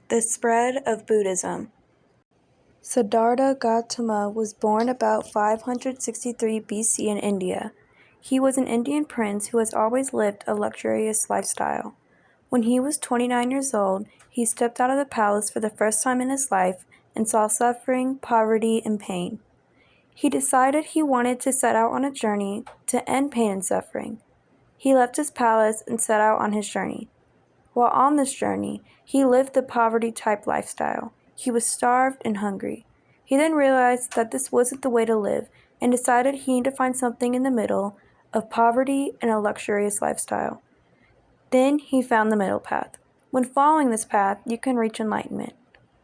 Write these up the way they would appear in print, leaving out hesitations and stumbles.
The spread of Buddhism. Siddhartha Gautama was born about 563 BC in India. He was an Indian prince who has always lived a luxurious lifestyle. When he was 29 years old, he stepped out of the palace for the first time in his life and saw suffering, poverty, and pain. He decided he wanted to set out on a journey to end pain and suffering. He left his palace and set out on his journey. While on this journey, he lived the poverty-type lifestyle. He was starved and hungry. He then realized that this wasn't the way to live and decided he needed to find something in the middle of poverty and a luxurious lifestyle. Then he found the middle path. When following this path, you can reach enlightenment.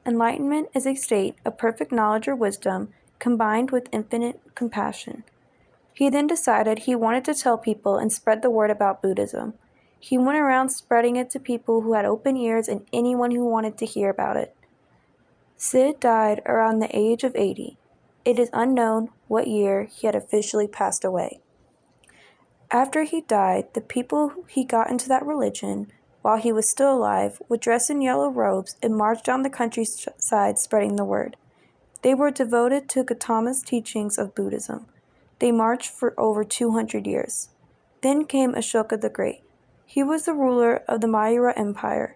Enlightenment is a state of perfect knowledge or wisdom combined with infinite compassion. He then decided he wanted to tell people and spread the word about Buddhism. He went around spreading it to people who had open ears and anyone who wanted to hear about it. Sid died around the age of 80. It is unknown what year he had officially passed away. After he died, the people he got into that religion, while he was still alive, would dress in yellow robes and march down the countryside spreading the word. They were devoted to Gautama's teachings of Buddhism. They marched for over 200 years. Then came Ashoka the Great. He was the ruler of the Maurya Empire.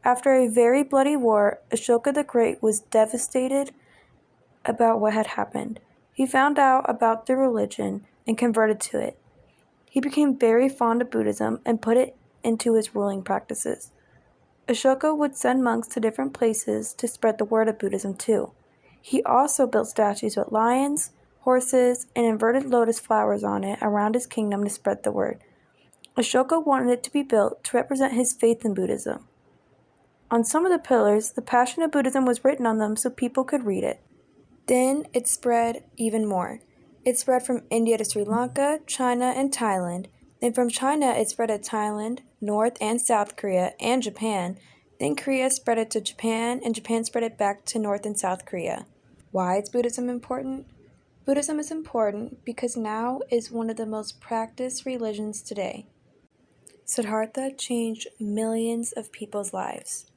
After a very bloody war, Ashoka the Great was devastated about what had happened. He found out about the religion and converted to it. He became very fond of Buddhism and put it into his ruling practices. Ashoka would send monks to different places to spread the word of Buddhism too. He also built statues with lions, horses, and inverted lotus flowers on it around his kingdom to spread the word. Ashoka wanted it to be built to represent his faith in Buddhism. On some of the pillars, the Passion of Buddhism was written on them so people could read it. Then it spread even more. It spread from India to Sri Lanka, China, and Thailand. Then from China, it spread to Thailand, North and South Korea, and Japan. Then Korea spread it to Japan, and Japan spread it back to North and South Korea. Why is Buddhism important? Buddhism is important because now is one of the most practiced religions today. Siddhartha changed millions of people's lives.